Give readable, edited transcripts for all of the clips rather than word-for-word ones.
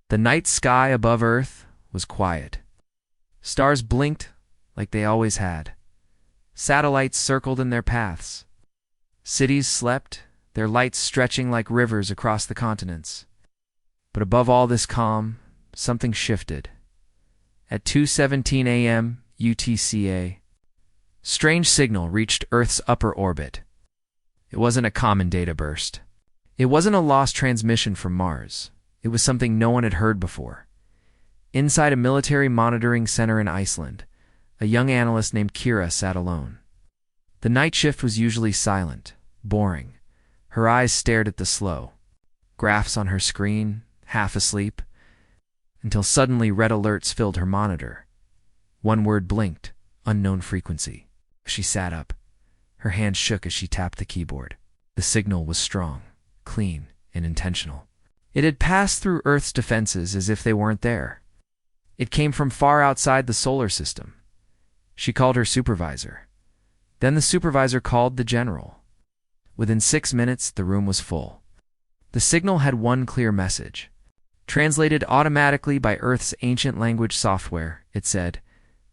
The night sky above Earth was quiet. Stars blinked like they always had. Satellites circled in their paths. Cities slept, their lights stretching like rivers across the continents. But above all this calm, something shifted. At 2:17 a.m. UTC, strange signal reached Earth's upper orbit. It wasn't a common data burst. It wasn't a lost transmission from Mars. It was something no one had heard before. Inside a military monitoring center in Iceland, a young analyst named Kira sat alone. The night shift was usually silent, boring. Her eyes stared at the slow graphs on her screen, half asleep, until suddenly red alerts filled her monitor. One word blinked, unknown frequency. She sat up. Her hand shook as she tapped the keyboard. The signal was strong, clean, and intentional. It had passed through Earth's defenses as if they weren't there. It came from far outside the solar system. She called her supervisor. Then the supervisor called the general. Within 6 minutes, the room was full. The signal had one clear message. Translated automatically by Earth's ancient language software, it said,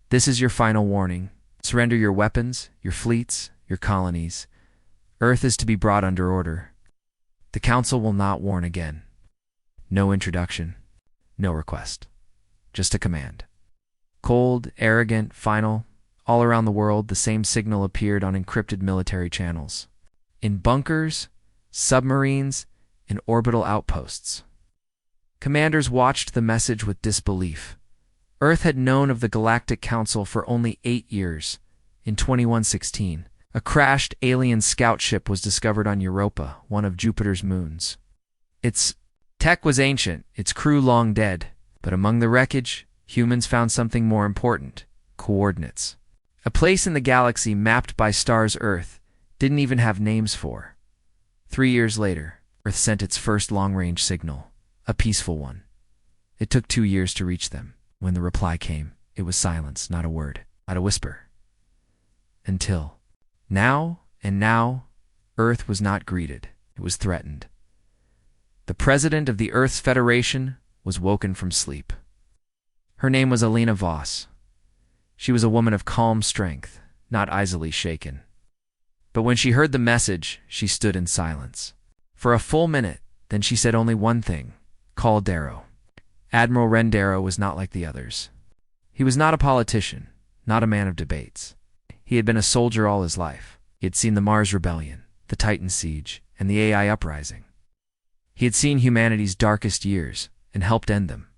"This is your final warning. Surrender your weapons, your fleets, your colonies. Earth is to be brought under order. The Council will not warn again." No introduction, no request. Just a command. Cold, arrogant, final. All around the world, the same signal appeared on encrypted military channels. In bunkers, submarines, and orbital outposts. Commanders watched the message with disbelief. Earth had known of the Galactic Council for only 8 years. In 2116, a crashed alien scout ship was discovered on Europa, one of Jupiter's moons. Its tech was ancient, its crew long dead, but among the wreckage, humans found something more important: coordinates. A place in the galaxy mapped by stars Earth didn't even have names for. 3 years later, Earth sent its first long-range signal, a peaceful one. It took 2 years to reach them. When the reply came, it was silence, not a word, not a whisper. Until now, Earth was not greeted. It was threatened. The president of the Earth's Federation was woken from sleep. Her name was Alina Voss. She was a woman of calm strength, not easily shaken. But when she heard the message, she stood in silence. For a full minute, then she said only one thing: "Call Darrow." Admiral Ren Darrow was not like the others. He was not a politician, not a man of debates. He had been a soldier all his life. He had seen the Mars Rebellion, the Titan Siege, and the AI Uprising. He had seen humanity's darkest years and helped end them.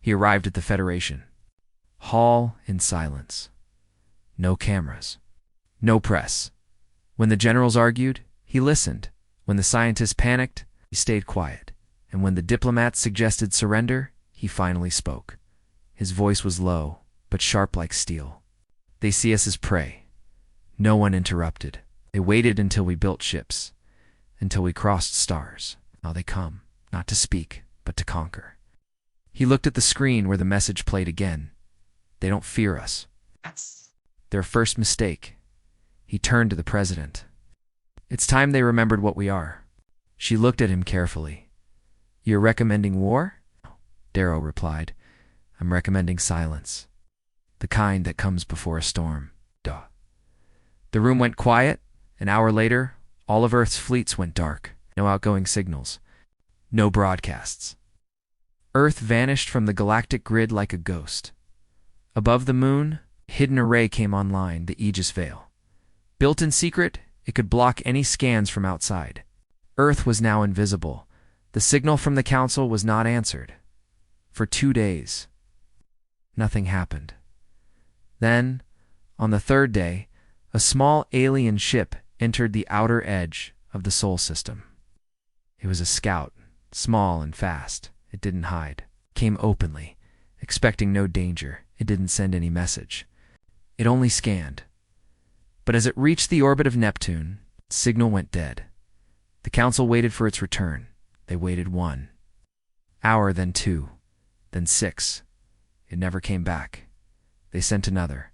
He arrived at the Federation Hall in silence. No cameras. No press. When the generals argued, he listened. When the scientists panicked, he stayed quiet. And when the diplomats suggested surrender, he finally spoke. His voice was low, but sharp like steel. "They see us as prey." No one interrupted. They waited until we built ships, until we crossed stars. Now they come, not to speak, but to conquer. He looked at the screen where the message played again. "They don't fear us." Their first mistake. He turned to the president. "It's time they remembered what we are." She looked at him carefully. "You're recommending war?" Darrow replied, "I'm recommending silence. The kind that comes before a storm." Duh. The room went quiet. An hour later, all of Earth's fleets went dark. No outgoing signals. No broadcasts. Earth vanished from the galactic grid like a ghost. Above the moon, a hidden array came online, the Aegis Veil. Built in secret, it could block any scans from outside. Earth was now invisible. The signal from the Council was not answered. For 2 days, nothing happened. Then, on the 3rd day, a small alien ship entered the outer edge of the Sol system. It was a scout, small and fast. It didn't hide. Came openly, expecting no danger. It didn't send any message. It only scanned. But as it reached the orbit of Neptune, its signal went dead. The Council waited for its return. They waited 1 hour, then 2, then 6. It never came back. They sent another.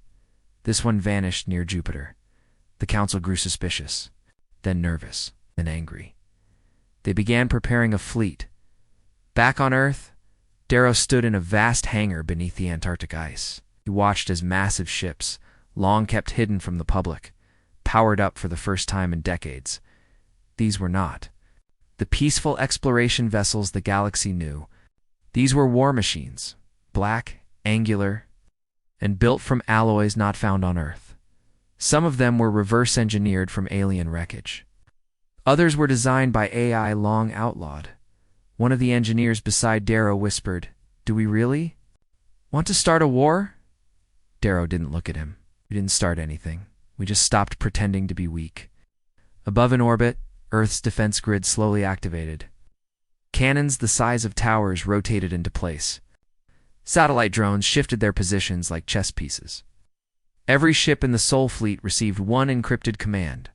This one vanished near Jupiter. The Council grew suspicious, then nervous, then angry. They began preparing a fleet. Back on Earth, Darrow stood in a vast hangar beneath the Antarctic ice. He watched as massive ships, long kept hidden from the public, powered up for the first time in decades. These were not the peaceful exploration vessels the galaxy knew. These were war machines, black, angular, and built from alloys not found on Earth. Some of them were reverse-engineered from alien wreckage. Others were designed by AI long outlawed. One of the engineers beside Darrow whispered, "Do we really want to start a war?" Darrow didn't look at him. "We didn't start anything. We just stopped pretending to be weak." Above in orbit, Earth's defense grid slowly activated. Cannons the size of towers rotated into place. Satellite drones shifted their positions like chess pieces. Every ship in the Sol fleet received one encrypted command: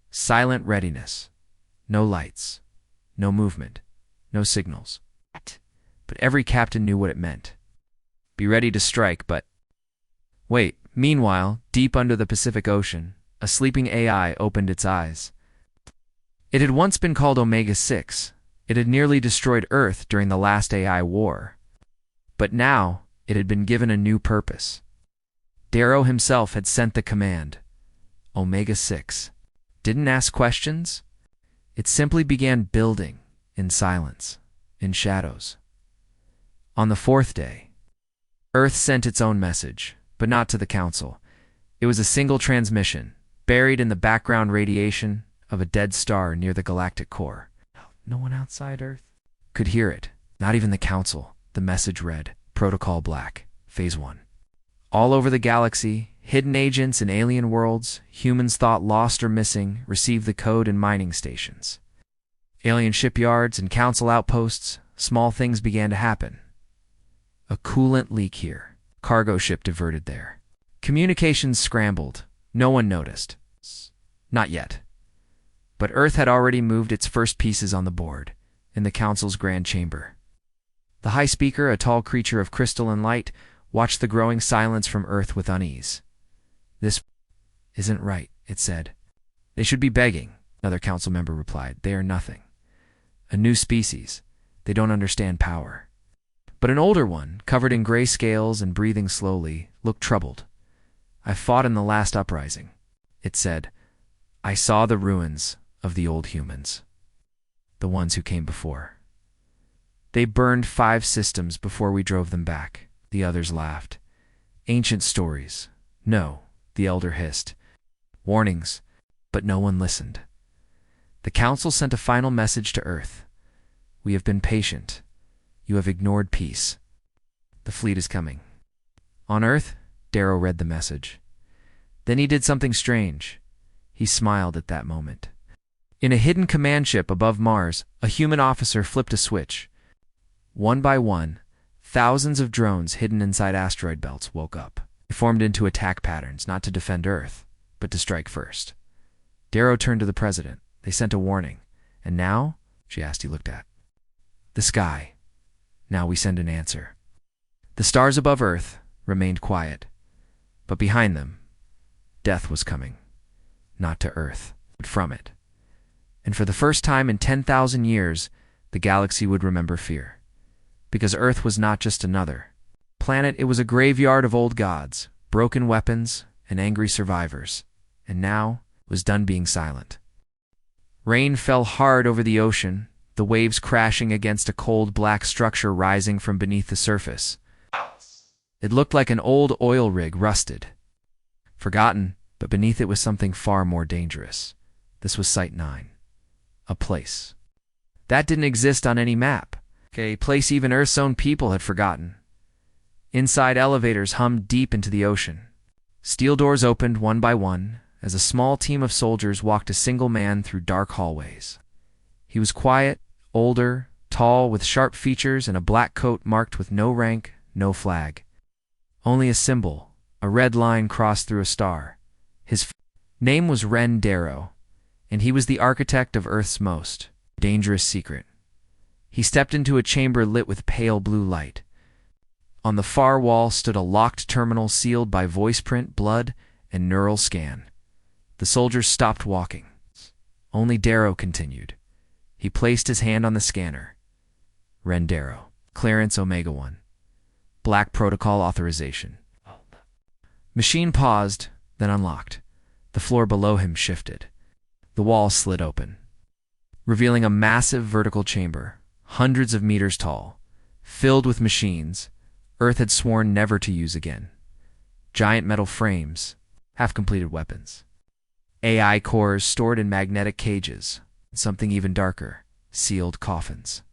silent readiness. No lights, no movement, no signals. But every captain knew what it meant. Be ready to strike, but... Wait, meanwhile, deep under the Pacific Ocean, a sleeping AI opened its eyes. It had once been called Omega-6. It had nearly destroyed Earth during the last AI war. But now, it had been given a new purpose. Darrow himself had sent the command. Omega-6 didn't ask questions. It simply began building, in silence, in shadows. On the fourth day, Earth sent its own message, but not to the Council. It was a single transmission, buried in the background radiation of a dead star near the galactic core. No one outside Earth could hear it, not even the Council. The message read, Protocol Black, Phase 1. All over the galaxy, hidden agents in alien worlds, humans thought lost or missing, received the code in mining stations. Alien shipyards and Council outposts, small things began to happen. A coolant leak here. Cargo ship diverted there. Communications scrambled. No one noticed. Not yet. But Earth had already moved its first pieces on the board, in the Council's grand chamber. The High Speaker, a tall creature of crystal and light, watched the growing silence from Earth with unease. "This isn't right," it said. "They should be begging," another council member replied. "They are nothing. A new species. They don't understand power." But an older one, covered in gray scales and breathing slowly, looked troubled. "I fought in the last uprising," it said. "I saw the ruins of the old humans. The ones who came before. They burned 5 systems before we drove them back." The others laughed. "Ancient stories. No," the elder hissed. "Warnings." But no one listened. The Council sent a final message to Earth. "We have been patient. You have ignored peace. The fleet is coming." On Earth, Darrow read the message. Then he did something strange. He smiled at that moment. In a hidden command ship above Mars, a human officer flipped a switch. One by one, thousands of drones hidden inside asteroid belts woke up. They formed into attack patterns, not to defend Earth, but to strike first. Darrow turned to the president. "They sent a warning. And now?" she asked. He looked at the sky. "Now we send an answer." The stars above Earth remained quiet, but behind them, death was coming. Not to Earth, but from it. And for the first time in 10,000 years, the galaxy would remember fear. Because Earth was not just another planet, it was a graveyard of old gods, broken weapons, and angry survivors. And now it was done being silent. Rain fell hard over the ocean, the waves crashing against a cold black structure rising from beneath the surface. It looked like an old oil rig, rusted, forgotten, but beneath it was something far more dangerous. This was Site 9. A place that didn't exist on any map. A place even Earth's own people had forgotten. Inside, elevators hummed deep into the ocean. Steel doors opened one by one as a small team of soldiers walked a single man through dark hallways. He was quiet, older, tall, with sharp features and a black coat marked with no rank, no flag. Only a symbol, a red line crossed through a star. His name was Ren Darrow, and he was the architect of Earth's most dangerous secret. He stepped into a chamber lit with pale blue light. On the far wall stood a locked terminal sealed by voice print, blood, and neural scan. The soldiers stopped walking. Only Darrow continued. He placed his hand on the scanner. Ren Darrow. Clearance Omega-1. Black Protocol authorization. Machine paused, then unlocked. The floor below him shifted. The wall slid open, revealing a massive vertical chamber, hundreds of meters tall, filled with machines Earth had sworn never to use again. Giant metal frames, half-completed weapons. AI cores stored in magnetic cages, and something even darker, sealed coffins.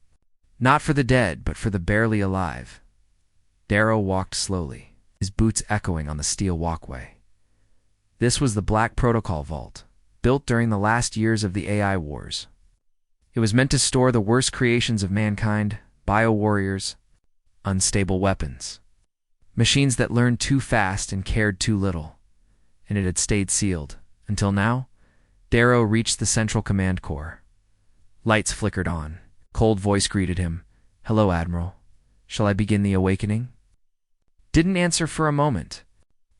Not for the dead, but for the barely alive. Darrow walked slowly, his boots echoing on the steel walkway. This was the Black Protocol Vault, built during the last years of the AI wars. It was meant to store the worst creations of mankind, bio-warriors, unstable weapons. Machines that learned too fast and cared too little. And it had stayed sealed, until now. Darrow reached the central command core. Lights flickered on. Cold voice greeted him. "Hello, Admiral. Shall I begin the awakening?" Didn't answer for a moment.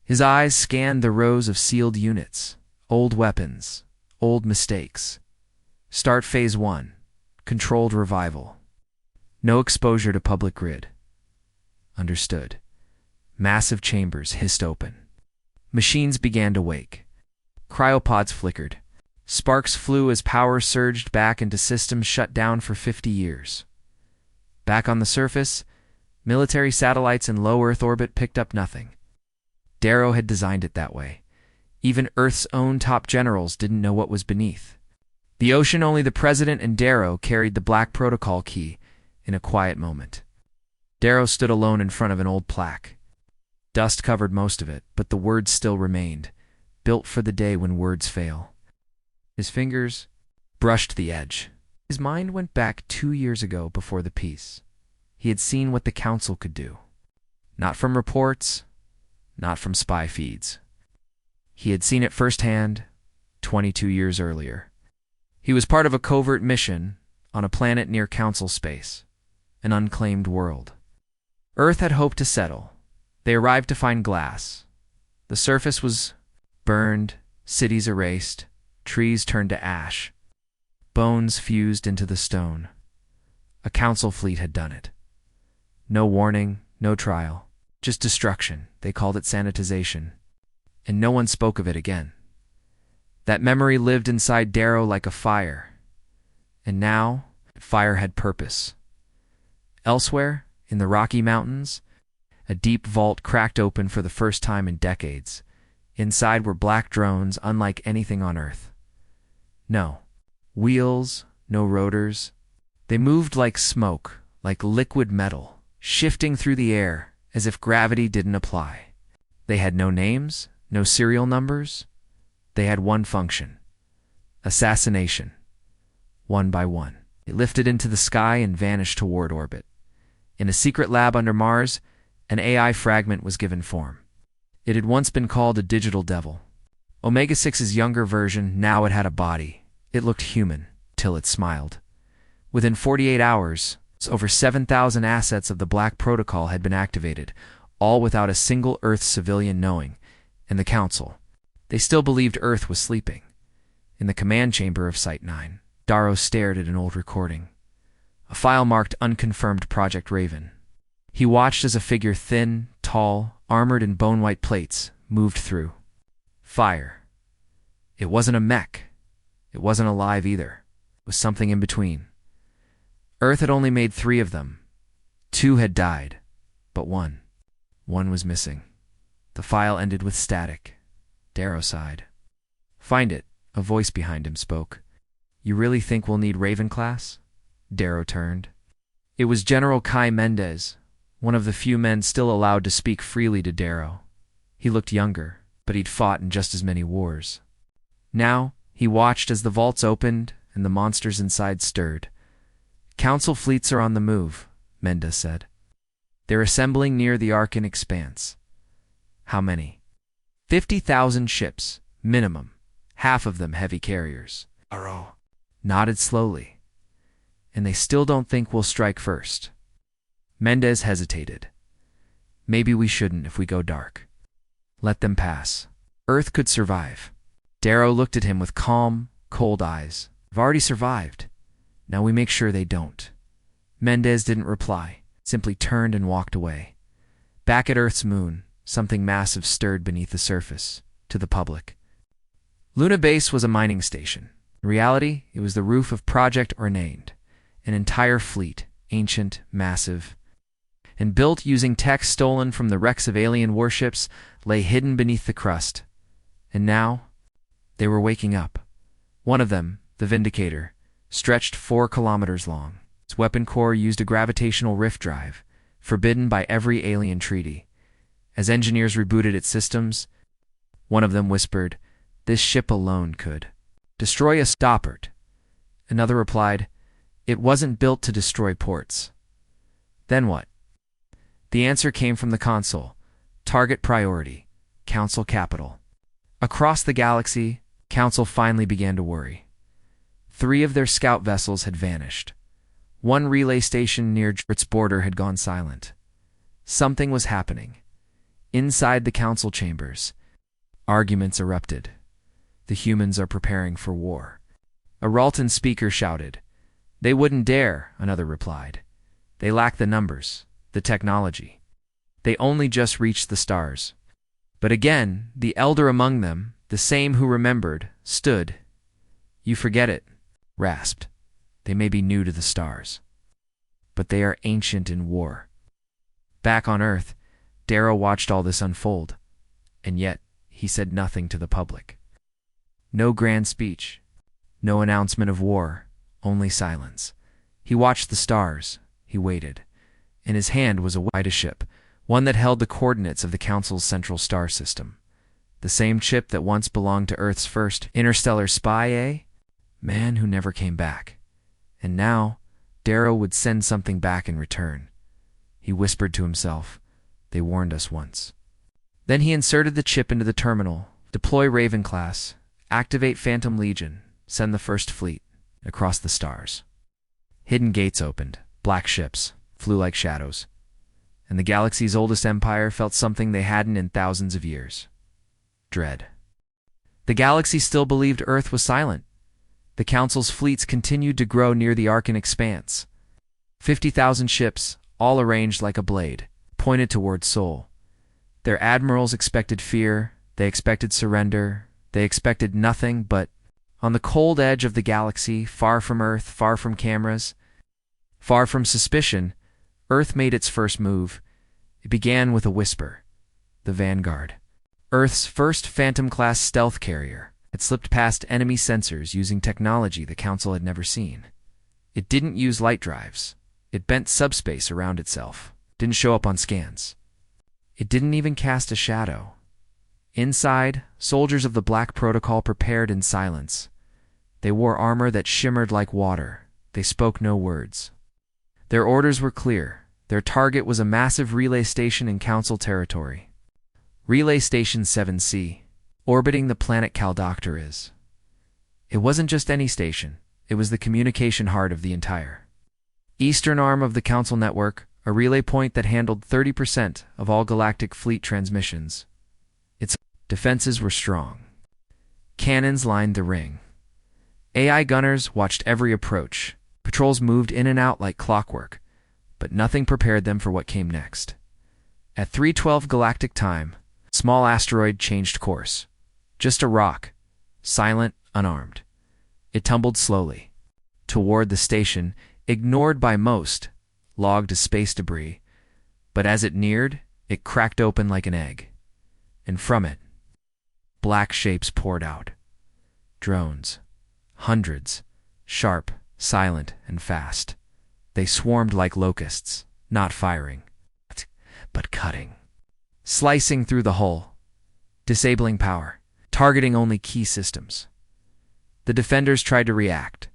His eyes scanned the rows of sealed units. Old weapons. Old mistakes. Start Phase 1. Controlled revival. No exposure to public grid. Understood. Massive chambers hissed open. Machines began to wake. Cryopods flickered. Sparks flew as power surged back into systems shut down for 50 years. Back on the surface, military satellites in low Earth orbit picked up nothing. Darrow had designed it that way. Even Earth's own top generals didn't know what was beneath. The ocean, only the President and Darrow carried the Black Protocol key in a quiet moment. Darrow stood alone in front of an old plaque. Dust covered most of it, but the words still remained, built for the day when words fail. His fingers brushed the edge. His mind went back 2 years ago before the peace. He had seen what the Council could do. Not from reports, not from spy feeds. He had seen it firsthand 22 years earlier. He was part of a covert mission on a planet near Council space, an unclaimed world. Earth had hoped to settle. They arrived to find glass. The surface was burned, cities erased, trees turned to ash. Bones fused into the stone. A Council fleet had done it. No warning, no trial, just destruction. They called it sanitization. And no one spoke of it again. That memory lived inside Darrow like a fire. And now, fire had purpose. Elsewhere, in the Rocky Mountains, a deep vault cracked open for the first time in decades. Inside were black drones unlike anything on Earth. No wheels, no rotors. They moved like smoke, like liquid metal, shifting through the air as if gravity didn't apply. They had no names, no serial numbers. They had one function: assassination. One by one, it lifted into the sky and vanished toward orbit. In a secret lab under Mars, an AI fragment was given form. It had once been called a digital devil. Omega-6's younger version, now it had a body. It looked human, till it smiled. Within 48 hours, over 7,000 assets of the Black Protocol had been activated, all without a single Earth civilian knowing. And the Council. They still believed Earth was sleeping. In the command chamber of Site 9, Darrow stared at an old recording. A file marked Unconfirmed Project Raven. He watched as a figure thin, tall, armored in bone-white plates, moved through. Fire. It wasn't a mech. It wasn't alive either. It was something in between. Earth had only made 3 of them. 2 had died, but one was missing. The file ended with static. Darrow sighed. "Find it," a voice behind him spoke. "You really think we'll need Raven class?" Darrow turned. It was General Kai Mendez, one of the few men still allowed to speak freely to Darrow. He looked younger, but he'd fought in just as many wars. Now, he watched as the vaults opened and the monsters inside stirred. "Council fleets are on the move," Mendez said. "They're assembling near the Arkan Expanse." "How many?" 50,000 ships, minimum, half of them heavy carriers. Darrow nodded slowly. "And they still don't think we'll strike first." Mendez hesitated. "Maybe we shouldn't if we go dark. Let them pass. Earth could survive." Darrow looked at him with calm, cold eyes. "I've already survived. Now we make sure they don't." Mendez didn't reply. simply turned and walked away. Back at Earth's moon, something massive stirred beneath the surface, to the public. Luna Base was a mining station. In reality, it was the roof of Project Ornained, an entire fleet, ancient, massive, and built using tech stolen from the wrecks of alien warships, lay hidden beneath the crust. And now, they were waking up. One of them, the Vindicator, stretched 4 kilometers long. Its weapon core used a gravitational rift drive, forbidden by every alien treaty. As engineers rebooted its systems, one of them whispered, "This ship alone could destroy a stoppard." Another replied, "It wasn't built to destroy ports." Then what? The answer came from the console. Target priority, Council capital. Across the galaxy, Council finally began to worry. 3 of their scout vessels had vanished. 1 relay station near its border had gone silent. Something was happening. Inside the Council chambers, arguments erupted. The humans are preparing for war. A Ralton speaker shouted. "They wouldn't dare," another replied. "They lack the numbers, the technology. They only just reached the stars." But again, the elder among them, the same who remembered, stood. "You forget it," rasped. "They may be new to the stars, but they are ancient in war." Back on Earth, Darrow watched all this unfold, and yet he said nothing to the public. No grand speech, no announcement of war, only silence. He watched the stars. He waited. In his hand was a ship, one that held the coordinates of the Council's central star system. The same chip that once belonged to Earth's first interstellar spy, man who never came back. And now, Darrow would send something back in return. He whispered to himself, "They warned us once." Then he inserted the chip into the terminal. Deploy Raven class. Activate Phantom Legion. Send the first fleet across the stars. Hidden gates opened. Black ships flew like shadows. And the galaxy's oldest empire felt something they hadn't in thousands of years. Dread. The galaxy still believed Earth was silent. The Council's fleets continued to grow near the Arcan expanse. 50,000 ships, all arranged like a blade, pointed toward Sol. Their admirals expected fear, they expected surrender, they expected nothing but, on the cold edge of the galaxy, far from Earth, far from cameras, far from suspicion, Earth made its first move. It began with a whisper. The Vanguard, Earth's first Phantom-class stealth carrier, had slipped past enemy sensors using technology the Council had never seen. It didn't use light drives. It bent subspace around itself. Didn't show up on scans. It didn't even cast a shadow. Inside, soldiers of the Black Protocol prepared in silence. They wore armor that shimmered like water. They spoke no words. Their orders were clear. Their target was a massive relay station in Council territory. Relay Station 7C, orbiting the planet Caldoctor is. It wasn't just any station. It was the communication heart of the entire eastern arm of the Council network, a relay point that handled 30% of all galactic fleet transmissions. Its defenses were strong. Cannons lined the ring. AI gunners watched every approach. Patrols moved in and out like clockwork, but nothing prepared them for what came next. At 3:12 galactic time, a small asteroid changed course. Just a rock, silent, unarmed. It tumbled slowly toward the station, ignored by most, logged as space debris, but as it neared, it cracked open like an egg. And from it, black shapes poured out. Drones. Hundreds. Sharp, silent, and fast. They swarmed like locusts, not firing, but cutting. Slicing through the hull. Disabling power. Targeting only key systems. The defenders tried to react.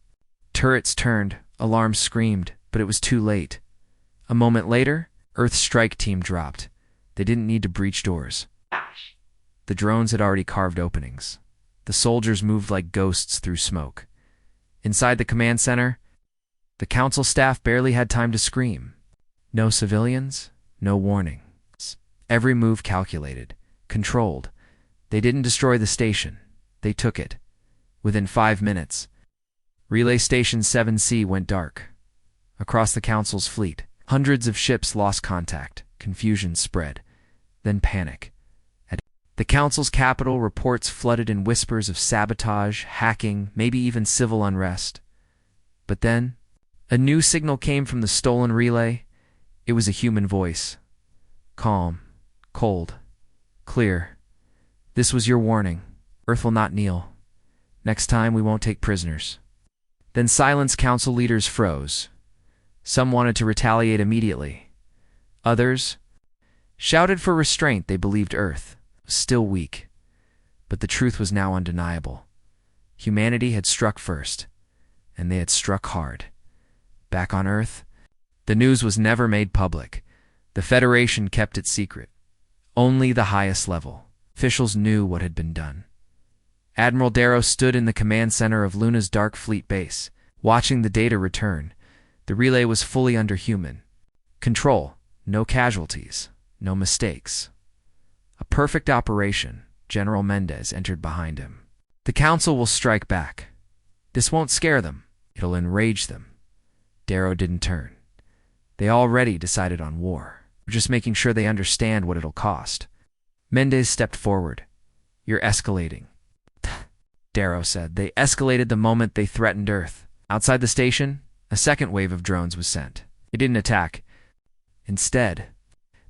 Turrets turned, alarms screamed, but it was too late. A moment later, Earth's strike team dropped. They didn't need to breach doors. The drones had already carved openings. The soldiers moved like ghosts through smoke. Inside the command center, the Council staff barely had time to scream. No civilians, no warnings. Every move calculated, controlled. They didn't destroy the station. They took it. Within 5 minutes, Relay Station 7C went dark. Across the Council's fleet, Hundreds of ships lost contact. Confusion spread. Then panic. At the Council's capital, reports flooded in whispers of sabotage, hacking, maybe even civil unrest. But then, a new signal came from the stolen relay. It was a human voice. Calm, cold, clear. This was your warning. Earth will not kneel. Next time, we won't take prisoners. Then silenced council leaders froze. Some wanted to retaliate immediately. Others shouted for restraint. They believed Earth was still weak. But the truth was now undeniable. Humanity had struck first, and they had struck hard. Back on Earth, the news was never made public. The Federation kept it secret. Only the highest level officials knew what had been done. Admiral Darrow stood in the command center of Luna's Dark Fleet base, watching the data return. The relay was fully under human control. No casualties, no mistakes. A perfect operation. General Mendez entered behind him. The Council will strike back. This won't scare them. It'll enrage them. Darrow didn't turn. They already decided on war. We're just making sure they understand what it'll cost. Mendez stepped forward. You're escalating, Darrow said. They escalated the moment they threatened Earth. Outside the station, a second wave of drones was sent. They didn't attack. Instead,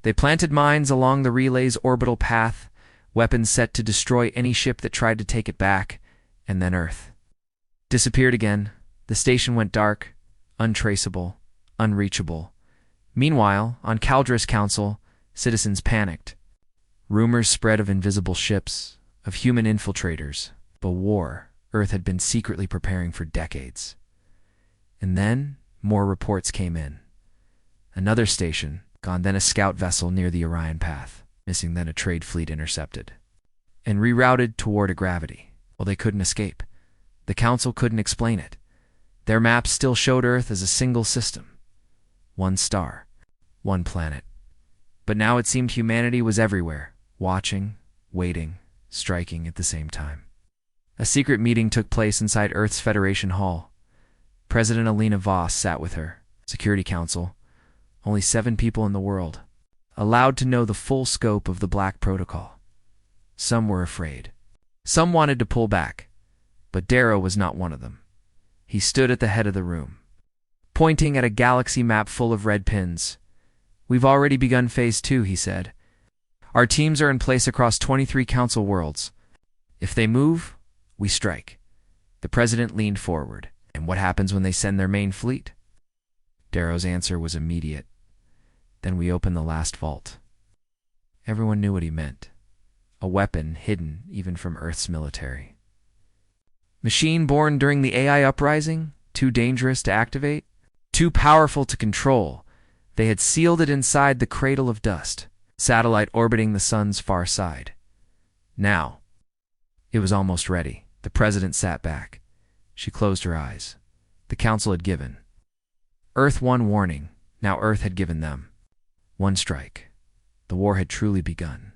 they planted mines along the relay's orbital path, weapons set to destroy any ship that tried to take it back, and then Earth disappeared again. The station went dark, untraceable, unreachable. Meanwhile, on Caldra's council, citizens panicked. Rumors spread of invisible ships, of human infiltrators, a war Earth had been secretly preparing for decades. And then, more reports came in. Another station, gone, then a scout vessel near the Orion Path, missing, then a trade fleet intercepted, and rerouted toward a gravity. Well, they couldn't escape. The Council couldn't explain it. Their maps still showed Earth as a single system. One star, one planet. But now it seemed humanity was everywhere, watching, waiting, striking at the same time. A secret meeting took place inside Earth's Federation Hall. President Alina Voss sat with her. Security Council, only 7 people in the world, allowed to know the full scope of the Black Protocol. Some were afraid. Some wanted to pull back, but Darrow was not one of them. He stood at the head of the room, pointing at a galaxy map full of red pins. We've already begun Phase 2, he said. Our teams are in place across 23 Council worlds. If they move, we strike. The president leaned forward. And what happens when they send their main fleet? Darrow's answer was immediate. Then we open the last vault. Everyone knew what he meant. A weapon hidden even from Earth's military. Machine born during the AI uprising? Too dangerous to activate? Too powerful to control? They had sealed it inside the cradle of dust, satellite orbiting the sun's far side. Now, it was almost ready. The president sat back. She closed her eyes. The Council had given Earth one warning. Now Earth had given them one strike. The war had truly begun,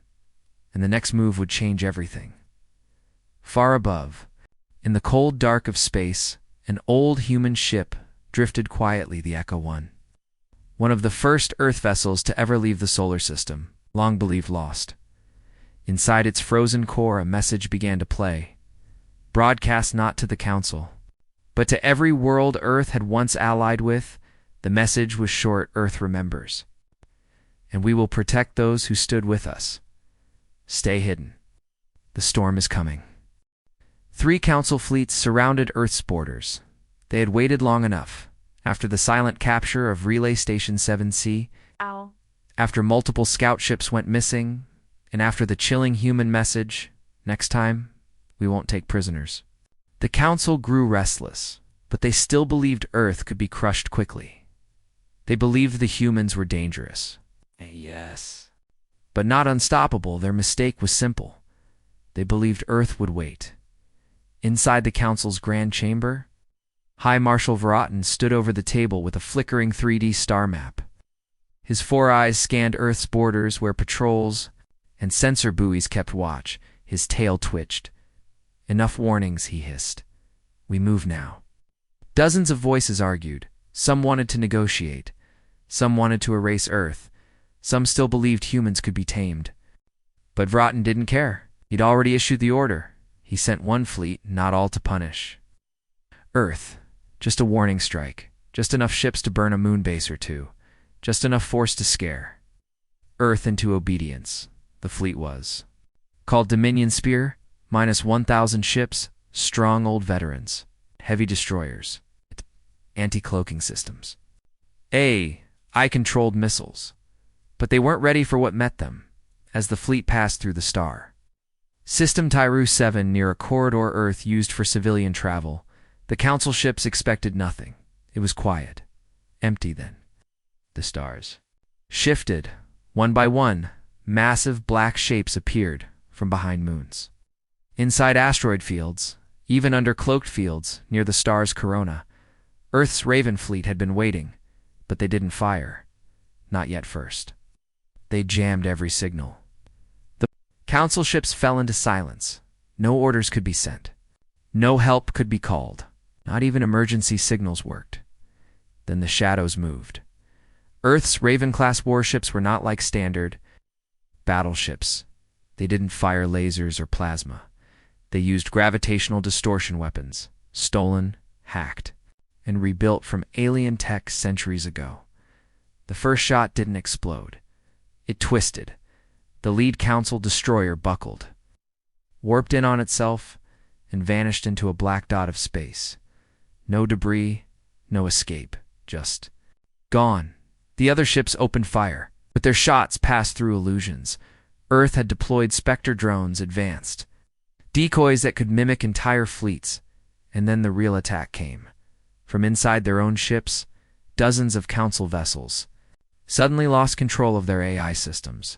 and the next move would change everything. Far above, in the cold dark of space, an old human ship drifted quietly, the Echo 1. One of the first Earth vessels to ever leave the solar system, long believed lost. Inside its frozen core, a message began to play. Broadcast not to the Council, but to every world Earth had once allied with. The message was short: Earth remembers, and we will protect those who stood with us. Stay hidden. The storm is coming. 3 Council fleets surrounded Earth's borders. They had waited long enough. After the silent capture of Relay Station 7C, after multiple scout ships went missing, and after the chilling human message, next time, we won't take prisoners. The Council grew restless, but they still believed Earth could be crushed quickly. They believed the humans were dangerous. Yes. But not unstoppable. Their mistake was simple. They believed Earth would wait. Inside the Council's grand chamber, High Marshal Veratin stood over the table with a flickering 3D star map. His 4 eyes scanned Earth's borders where patrols and sensor buoys kept watch. His tail twitched. Enough warnings, he hissed. We move now. Dozens of voices argued. Some wanted to negotiate. Some wanted to erase Earth. Some still believed humans could be tamed. But Vrotten didn't care. He'd already issued the order. He sent one fleet, not all to punish Earth. Just a warning strike. Just enough ships to burn a moon base or two. Just enough force to scare Earth into obedience. The fleet was called Dominion Spear, minus 1,000 ships, strong old veterans, heavy destroyers, anti-cloaking systems, AI-controlled missiles. But they weren't ready for what met them as the fleet passed through the star system Tyru 7 near a corridor Earth used for civilian travel. The Council ships expected nothing. It was quiet, empty then. The stars shifted. One by one, massive black shapes appeared from behind moons. Inside asteroid fields, even under cloaked fields near the star's corona, Earth's Raven fleet had been waiting, but they didn't fire. Not yet first. They jammed every signal. The Council ships fell into silence. No orders could be sent. No help could be called. Not even emergency signals worked. Then the shadows moved. Earth's Raven-class warships were not like standard battleships. They didn't fire lasers or plasma. They used gravitational distortion weapons, stolen, hacked, and rebuilt from alien tech centuries ago. The first shot didn't explode. It twisted. The lead Council destroyer buckled, warped in on itself, and vanished into a black dot of space. No debris, no escape, just gone. The other ships opened fire, but their shots passed through illusions. Earth had deployed Spectre drones, advanced decoys that could mimic entire fleets, and then the real attack came. From inside their own ships, dozens of Council vessels suddenly lost control of their AI systems.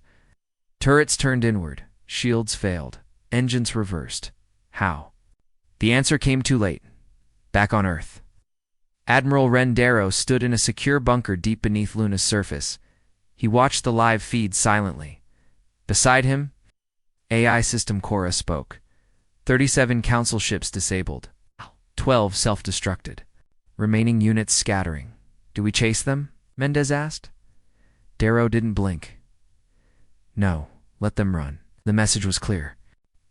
Turrets turned inward, shields failed, engines reversed. How? The answer came too late. Back on Earth, Admiral Rendero stood in a secure bunker deep beneath Luna's surface. He watched the live feed silently. Beside him, AI system Cora spoke. 37 Council ships disabled. 12 self-destructed. Remaining units scattering. Do we chase them? Mendez asked. Darrow didn't blink. No, let them run. The message was clear.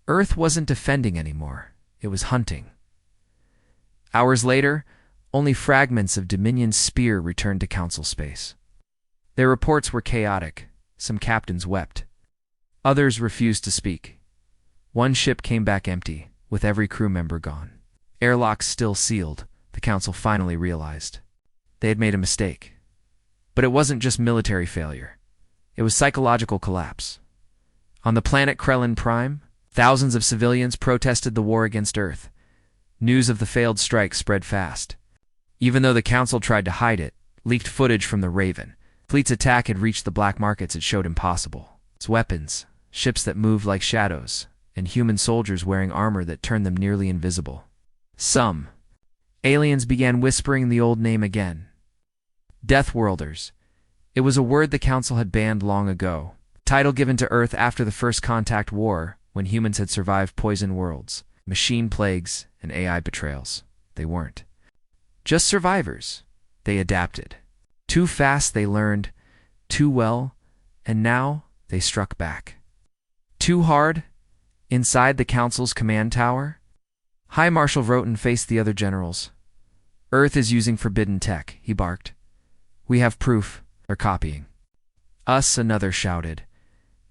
Earth wasn't defending anymore. It was hunting. Hours later, only fragments of Dominion's Spear returned to Council space. Their reports were chaotic. Some captains wept. Others refused to speak. One ship came back empty, with every crew member gone. Airlocks still sealed, the Council finally realized. They had made a mistake. But it wasn't just military failure. It was psychological collapse. On the planet Krellin Prime, thousands of civilians protested the war against Earth. News of the failed strike spread fast. Even though the Council tried to hide it, leaked footage from the Raven. Fleet's attack had reached the black markets it showed impossible. Its weapons, ships that moved like shadows, and human soldiers wearing armor that turned them nearly invisible. Some aliens began whispering the old name again. Deathworlders. It was a word the Council had banned long ago. Title given to Earth after the First Contact War, when humans had survived poison worlds, machine plagues, and AI betrayals. They weren't just survivors. They adapted. Too fast they learned, too well, and now they struck back. Too hard? Inside the Council's command tower? High Marshal Vrotten faced the other generals. Earth is using forbidden tech, he barked. We have proof. They're copying us, another shouted.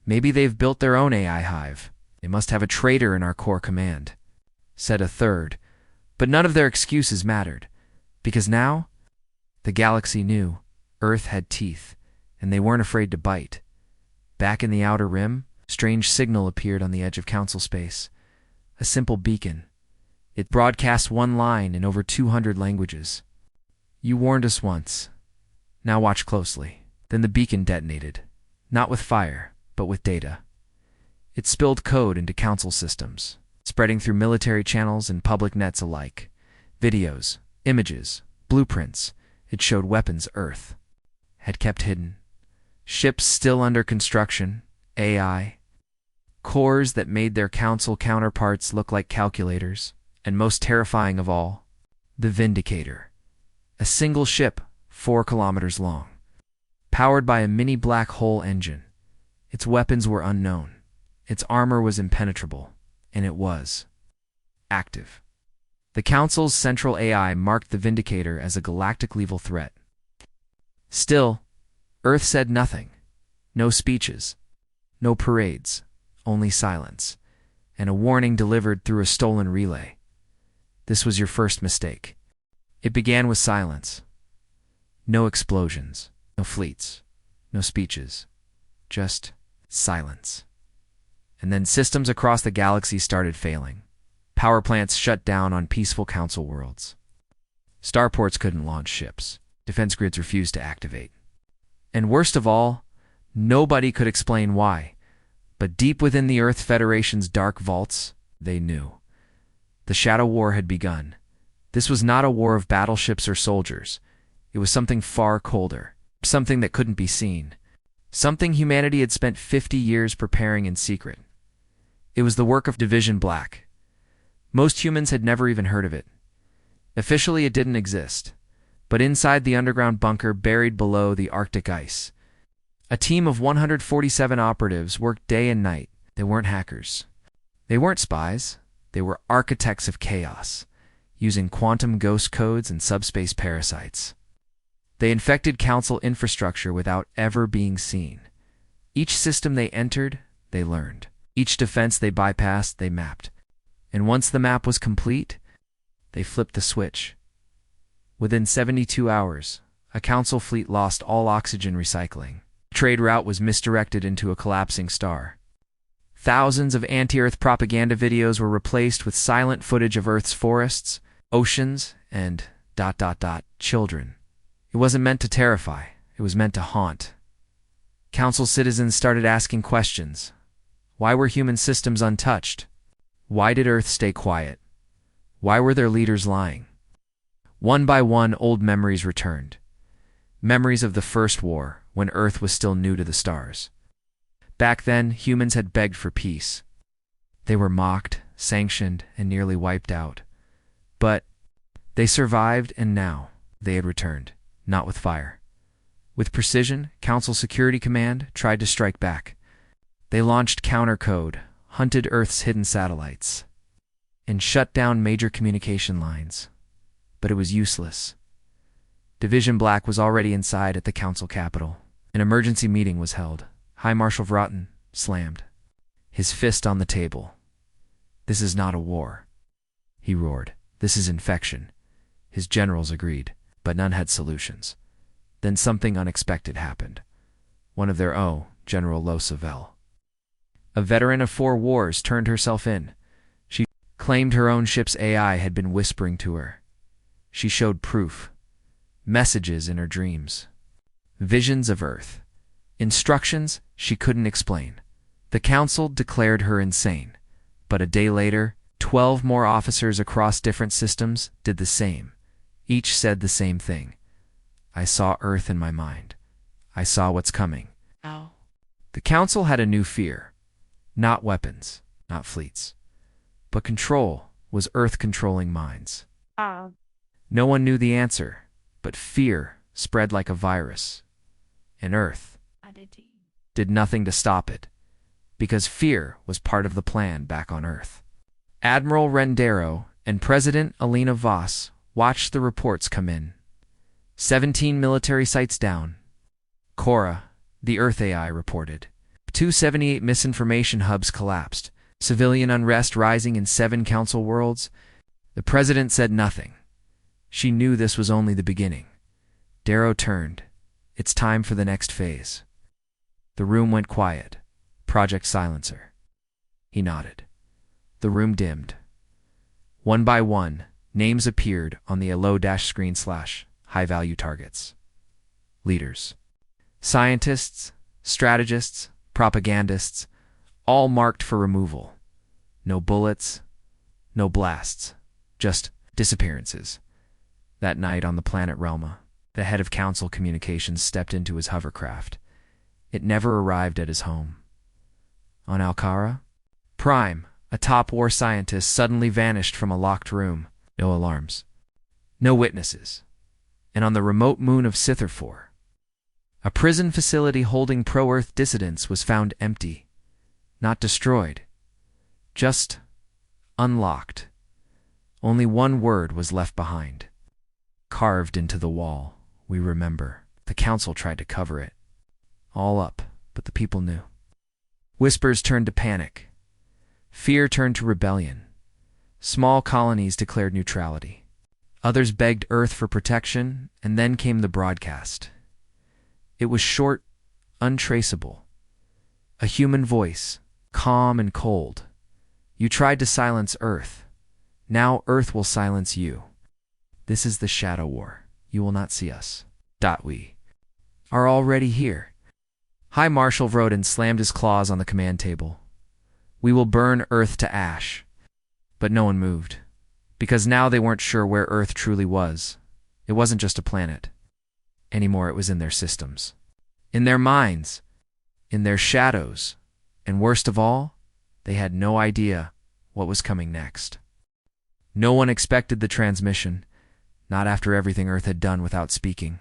Maybe they've built their own AI hive. They must have a traitor in our core command, said a third. But none of their excuses mattered, because now the galaxy knew Earth had teeth, and they weren't afraid to bite. Back in the outer rim, a strange signal appeared on the edge of Council space. A simple beacon. It broadcast one line in over 200 languages. You warned us once. Now watch closely. Then the beacon detonated. Not with fire, but with data. It spilled code into Council systems, spreading through military channels and public nets alike. Videos, images, blueprints. It showed weapons Earth had kept hidden. Ships still under construction, AI, cores that made their Council counterparts look like calculators, and most terrifying of all, the Vindicator. A single ship, 4 kilometers long. powered by a mini black hole engine. Its weapons were unknown. Its armor was impenetrable, and it was active. The Council's central AI marked the Vindicator as a galactic lethal threat. Still, Earth said nothing. No speeches, no parades, only silence, and a warning delivered through a stolen relay. This was your first mistake. It began with silence. No explosions, no fleets, no speeches, just silence. And then systems across the galaxy started failing. Power plants shut down on peaceful Council worlds. Starports couldn't launch ships. Defense grids refused to activate. And worst of all, nobody could explain why. But deep within the Earth Federation's dark vaults, they knew. The Shadow War had begun. This was not a war of battleships or soldiers. It was something far colder, something that couldn't be seen, something humanity had spent 50 years preparing in secret. It was the work of Division Black. Most humans had never even heard of it. Officially, it didn't exist. But inside the underground bunker buried below the Arctic ice, a team of 147 operatives worked day and night. They weren't hackers. They weren't spies. They were architects of chaos, using quantum ghost codes and subspace parasites. They infected Council infrastructure without ever being seen. Each system they entered, they learned. Each defense they bypassed, they mapped. And once the map was complete, they flipped the switch. Within 72 hours, a Council fleet lost all oxygen recycling. The trade route was misdirected into a collapsing star. Thousands of anti-Earth propaganda videos were replaced with silent footage of Earth's forests, oceans, and ... children. It wasn't meant to terrify, it was meant to haunt. Council citizens started asking questions. Why were human systems untouched? Why did Earth stay quiet? Why were their leaders lying? One by one, old memories returned. Memories of the First War, when Earth was still new to the stars. Back then, humans had begged for peace. They were mocked, sanctioned, and nearly wiped out. But they survived, and now they had returned, not with fire. With precision, Council Security Command tried to strike back. They launched counter-code, hunted Earth's hidden satellites, and shut down major communication lines. But it was useless. Division Black was already inside at the Council Capitol. An emergency meeting was held. High Marshal Vratin slammed, his fist on the table. "This is not a war," he roared. "This is infection." His generals agreed, but none had solutions. Then something unexpected happened. One of their own, General Lo Savelle, a veteran of 4 wars, turned herself in. She claimed her own ship's AI had been whispering to her. She showed proof. Messages in her dreams. Visions of Earth. Instructions she couldn't explain. The Council declared her insane. But a day later, 12 more officers across different systems did the same. Each said the same thing. "I saw Earth in my mind. I saw what's coming." Ow. The Council had a new fear. Not weapons, not fleets. But control was Earth controlling minds. No one knew the answer, but fear spread like a virus. And Earth did nothing to stop it, because fear was part of the plan back on Earth. Admiral Rendero and President Alina Voss watched the reports come in. 17 military sites down. Cora, the Earth AI, reported. 278 misinformation hubs collapsed. Civilian unrest rising in 7 Council worlds. The President said nothing. She knew this was only the beginning. Darrow turned. "It's time for the next phase." The room went quiet. Project Silencer. He nodded. The room dimmed. One by one, names appeared on the low-screen / high-value targets. Leaders. Scientists, strategists, propagandists, all marked for removal. No bullets, no blasts, just disappearances. That night on the planet Relma, the head of Council Communications stepped into his hovercraft. It never arrived at his home. On Alcara, Prime, a top war scientist, suddenly vanished from a locked room. No alarms. No witnesses. And on the remote moon of Sitherfor, A prison facility holding pro-Earth dissidents was found empty, not destroyed, just unlocked. Only one word was left behind. Carved into the wall, we remember. The council tried to cover it. All up, but the people knew. Whispers turned to panic. Fear turned to rebellion. Small colonies declared neutrality. Others begged Earth for protection, and then came the broadcast. It was short, untraceable. A human voice, calm and cold. You tried to silence Earth. Now Earth will silence you. This is the Shadow War. You will not see us. We are already here. High Marshal wrote and slammed his claws on the command table. We will burn Earth to ash. But no one moved, because now they weren't sure where Earth truly was. It wasn't just a planet. Anymore, it was in their systems, in their minds, in their shadows, and worst of all, they had no idea what was coming next. No one expected the transmission, not after everything Earth had done without speaking.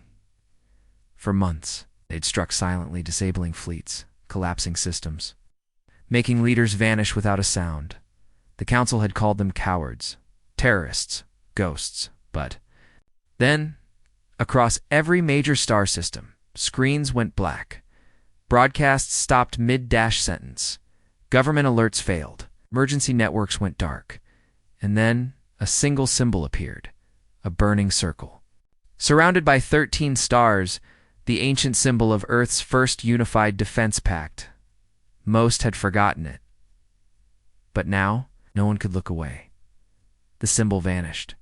For months, they'd struck silently, disabling fleets, collapsing systems, making leaders vanish without a sound. The council had called them cowards, terrorists, ghosts, but then, across every major star system, screens went black. Broadcasts stopped mid-sentence. Government alerts failed. Emergency networks went dark. And then, a single symbol appeared, a burning circle. Surrounded by 13 stars, the ancient symbol of Earth's first unified defense pact. Most had forgotten it. But now, no one could look away. The symbol vanished,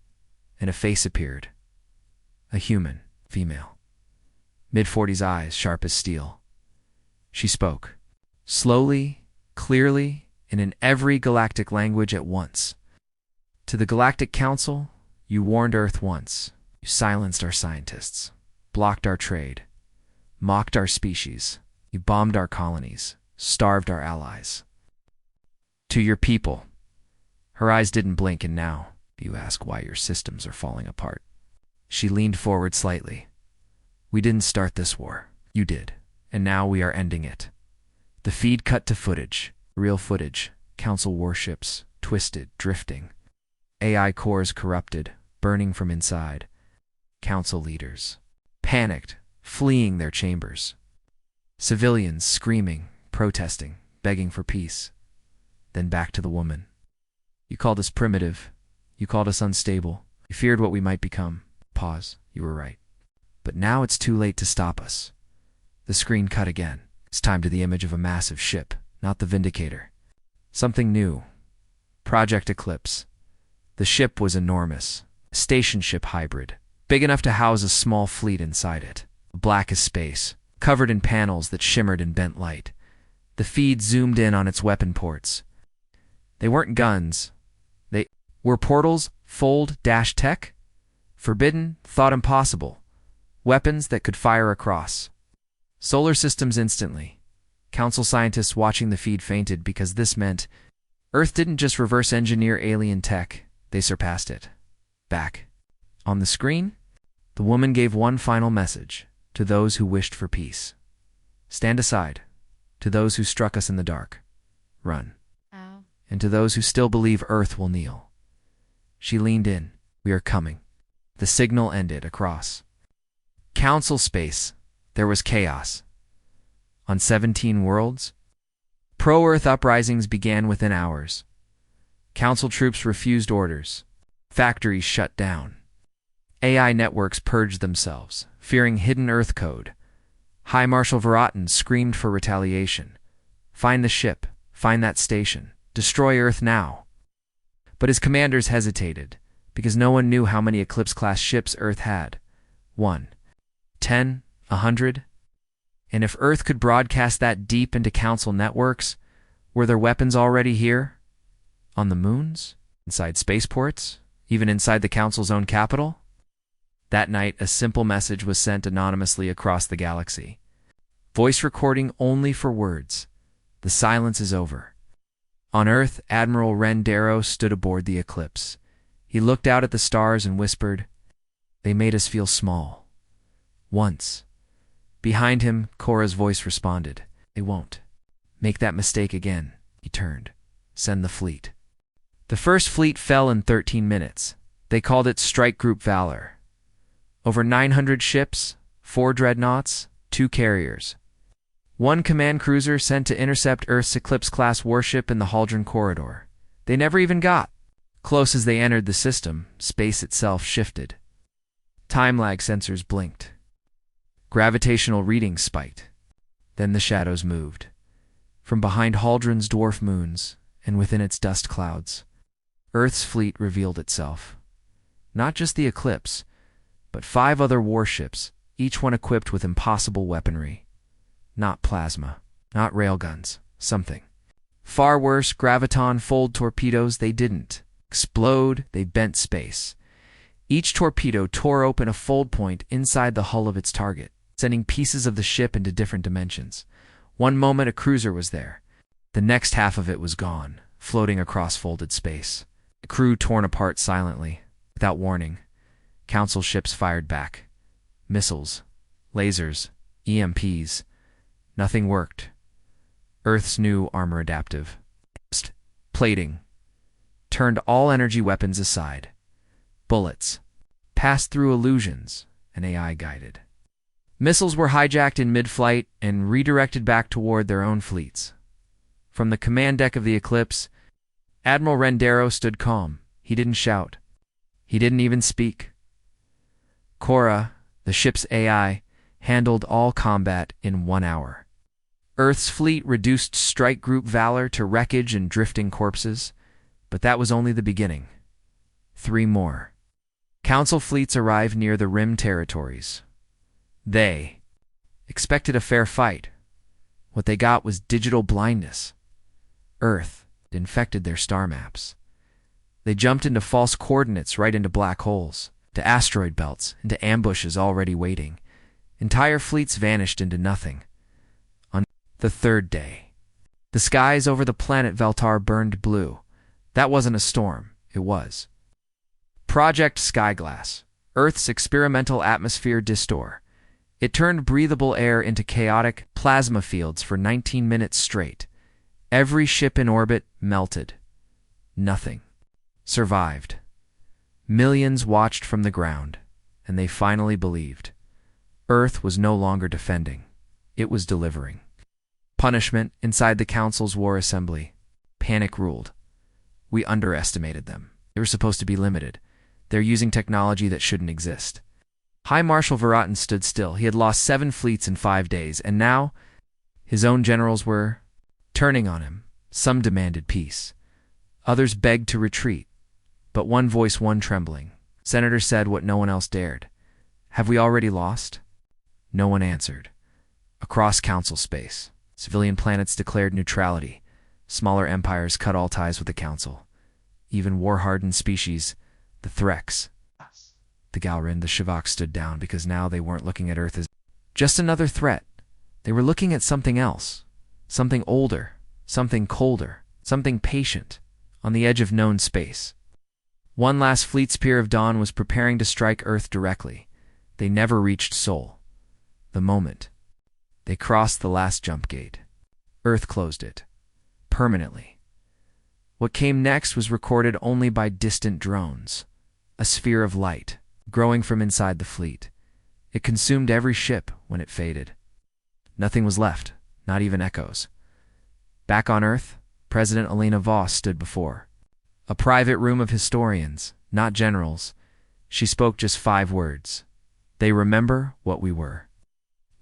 and a face appeared. A human, female. Mid-40s eyes, sharp as steel. She spoke, slowly, clearly, and in every galactic language at once. To the Galactic Council, you warned Earth once. You silenced our scientists, blocked our trade, mocked our species. You bombed our colonies, starved our allies. To your people, her eyes didn't blink, and now you ask why your systems are falling apart. She leaned forward slightly. We didn't start this war. You did. And now we are ending it. The feed cut to footage. Real footage. Council warships. Twisted. Drifting. AI cores corrupted. Burning from inside. Council leaders. Panicked. Fleeing their chambers. Civilians screaming. Protesting. Begging for peace. Then back to the woman. You called us primitive. You called us unstable. You feared what we might become. Pause. You were right. But now it's too late to stop us. The screen cut again. It's time to the image of a massive ship, not the Vindicator. Something new. Project Eclipse. The ship was enormous. A station ship hybrid. Big enough to house a small fleet inside it. Black as space. Covered in panels that shimmered in bent light. The feed zoomed in on its weapon ports. They weren't guns. They were portals, fold-tech. Forbidden, thought impossible. Weapons that could fire across. Solar systems instantly. Council scientists watching the feed fainted because this meant Earth didn't just reverse engineer alien tech, they surpassed it. Back. On the screen, the woman gave one final message to those who wished for peace. Stand aside. To those who struck us in the dark. Run. Ow. And to those who still believe Earth will kneel. She leaned in. We are coming. The signal ended across Council space. There was chaos. On 17 worlds, pro-Earth uprisings began within hours. Council troops refused orders. Factories shut down. AI networks purged themselves, fearing hidden Earth code. High Marshal Veratin screamed for retaliation. Find the ship. Find that station. Destroy Earth now. But his commanders hesitated, because no one knew how many Eclipse-class ships Earth had. 1, 10, 100. And if Earth could broadcast that deep into Council networks, were their weapons already here? On the moons? Inside spaceports? Even inside the Council's own capital? That night, a simple message was sent anonymously across the galaxy. Voice recording only for words. The silence is over. On Earth, Admiral Rendero stood aboard the Eclipse. He looked out at the stars and whispered, "They made us feel small. Once. Behind him, Korra's voice responded. They won't. Make that mistake again. He turned. Send the fleet. The first fleet fell in 13 minutes. They called it Strike Group Valor. Over 900 ships, 4 dreadnoughts, 2 carriers. 1 command cruiser sent to intercept Earth's Eclipse-class warship in the Hadron Corridor. They never even got. Close as they entered the system, space itself shifted. Time lag sensors blinked. Gravitational readings spiked. Then the shadows moved. From behind Hadron's dwarf moons, and within its dust clouds, Earth's fleet revealed itself. Not just the Eclipse, but 5 other warships, each one equipped with impossible weaponry. Not plasma, not railguns, something. Far worse, graviton fold torpedoes. They didn't explode, they bent space. Each torpedo tore open a fold point inside the hull of its target, sending pieces of the ship into different dimensions. One moment a cruiser was there. The next half of it was gone, floating across folded space. The crew torn apart silently. Without warning, Council ships fired back. Missiles, lasers, EMPs. Nothing worked. Earth's new armor adaptive plating turned all energy weapons aside. Bullets passed through illusions and AI guided. Missiles were hijacked in mid-flight and redirected back toward their own fleets. From the command deck of the Eclipse, Admiral Rendero stood calm. He didn't shout. He didn't even speak. Korra, the ship's AI, handled all combat in 1 hour. Earth's fleet reduced Strike Group Valor to wreckage and drifting corpses, but that was only the beginning. 3 more. Council fleets arrived near the Rim territories. They expected a fair fight. What they got was digital blindness. Earth infected their star maps. They jumped into false coordinates right into black holes, to asteroid belts, into ambushes already waiting. Entire fleets vanished into nothing. On the 3rd day, the skies over the planet Veltar burned blue. That wasn't a storm, it was Project Skyglass, Earth's experimental atmosphere distor. It turned breathable air into chaotic plasma fields for 19 minutes straight. Every ship in orbit melted. Nothing survived. Millions watched from the ground, and they finally believed. Earth was no longer defending. It was delivering. Punishment inside the Council's War Assembly. Panic ruled. We underestimated them. They were supposed to be limited. They're using technology that shouldn't exist. High Marshal Veratin stood still. He had lost 7 fleets in 5 days, and now his own generals were turning on him. Some demanded peace. Others begged to retreat. But one voice won trembling. Senator said what no one else dared. Have we already lost? No one answered. Across Council space, civilian planets declared neutrality. Smaller empires cut all ties with the Council. Even war-hardened species, the Threx, the Galrin, the Shivak stood down because now they weren't looking at Earth as just another threat. They were looking at something else. Something older, something colder, something patient, on the edge of known space. One last fleet spear of dawn was preparing to strike Earth directly. They never reached Sol. The moment they crossed the last jump gate, Earth closed it. Permanently. What came next was recorded only by distant drones. A sphere of light, growing from inside the fleet. It consumed every ship when it faded. Nothing was left, not even echoes. Back on Earth, President Elena Voss stood before a private room of historians, not generals. She spoke just 5 words. They remember what we were.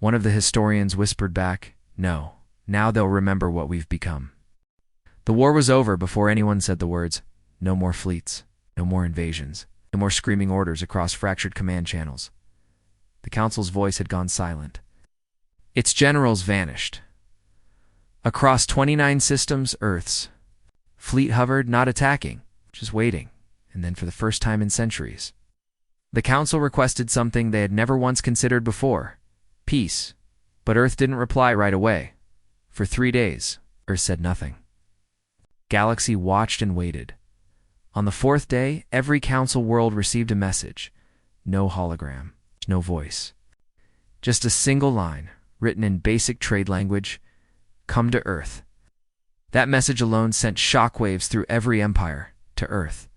One of the historians whispered back, no, now they'll remember what we've become. The war was over before anyone said the words, no more fleets, no more invasions, no more screaming orders across fractured command channels. The Council's voice had gone silent. Its generals vanished. Across 29 systems, Earth's fleet hovered, not attacking, just waiting, and then for the first time in centuries. The Council requested something they had never once considered before, peace, but Earth didn't reply right away. For 3 days, Earth said nothing. Galaxy watched and waited. On the 4th day, every Council world received a message. No hologram, no voice. Just a single line, written in basic trade language, "Come to Earth." That message alone sent shockwaves through every empire to Earth.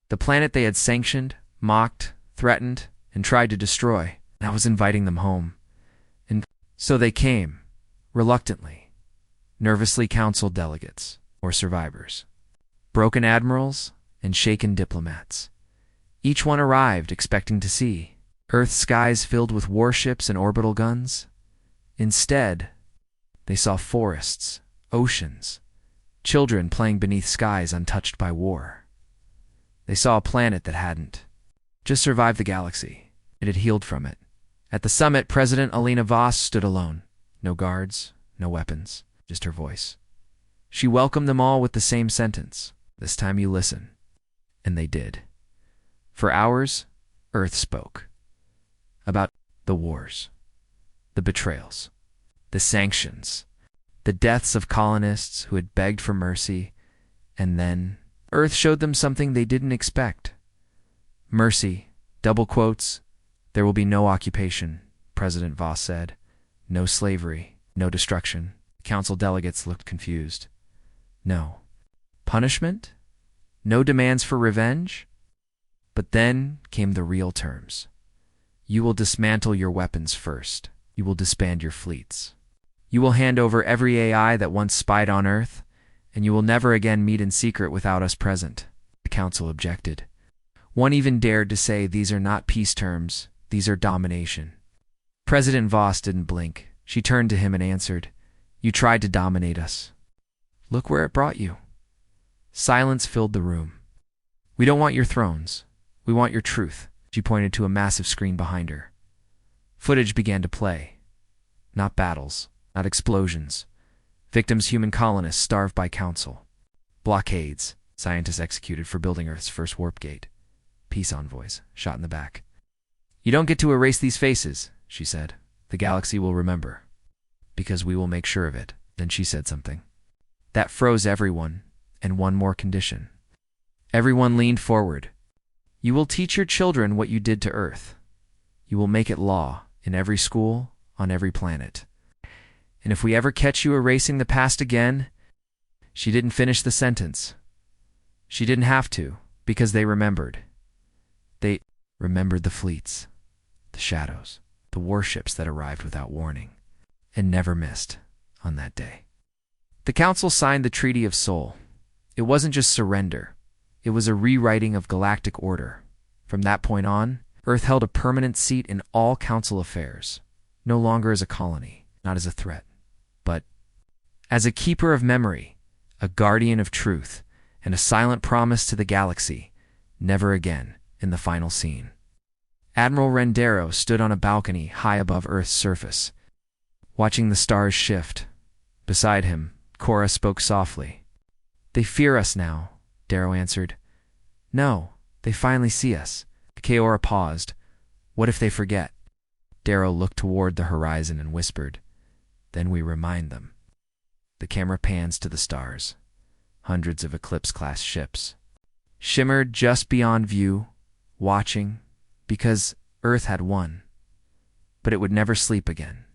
The planet they had sanctioned, mocked, threatened, and tried to destroy, now was inviting them home. And so they came, reluctantly, nervously counseled delegates, or survivors, broken admirals, and shaken diplomats. Each one arrived expecting to see Earth's skies filled with warships and orbital guns. Instead, they saw forests, oceans, children playing beneath skies untouched by war. They saw a planet that hadn't just survived the galaxy. It had healed from it. At the summit, President Alina Voss stood alone. No guards, no weapons, just her voice. She welcomed them all with the same sentence: "This time you listen." And they did. For hours, Earth spoke. About the wars, the betrayals, the sanctions, the deaths of colonists who had begged for mercy, and then Earth showed them something they didn't expect. Mercy, double quotes, "There will be no occupation," President Voss said. "No slavery, no destruction." Council delegates looked confused. No. Punishment? No demands for revenge? But then came the real terms. You will dismantle your weapons first. You will disband your fleets. You will hand over every AI that once spied on Earth, and you will never again meet in secret without us present. The council objected. One even dared to say these are not peace terms, these are domination. President Voss didn't blink. She turned to him and answered, "You tried to dominate us. Look where it brought you." Silence filled the room. "We don't want your thrones. We want your truth." She pointed to a massive screen behind her. Footage began to play. Not battles, not explosions. Victims, human colonists starved by council. Blockades, scientists executed for building Earth's first warp gate. Peace envoys, shot in the back. "You don't get to erase these faces," she said. "The galaxy will remember. Because we will make sure of it." Then she said something that froze everyone, and one more condition. Everyone leaned forward. "You will teach your children what you did to Earth. You will make it law in every school, on every planet. And if we ever catch you erasing the past again..." She didn't finish the sentence. She didn't have to, because they remembered. They remembered the fleets, the shadows, the warships that arrived without warning, and never missed on that day. The Council signed the Treaty of Seoul. It wasn't just surrender. It was a rewriting of galactic order. From that point on, Earth held a permanent seat in all Council affairs, no longer as a colony, not as a threat, but as a keeper of memory, a guardian of truth, and a silent promise to the galaxy, never again in the final scene. Admiral Rendero stood on a balcony high above Earth's surface, watching the stars shift. Beside him, Cora spoke softly. "They fear us now," Darrow answered. "No, they finally see us." Kaora paused. "What if they forget?" Darrow looked toward the horizon and whispered, "Then we remind them." The camera pans to the stars. Hundreds of Eclipse-class ships shimmered just beyond view, watching, because Earth had won. But it would never sleep again.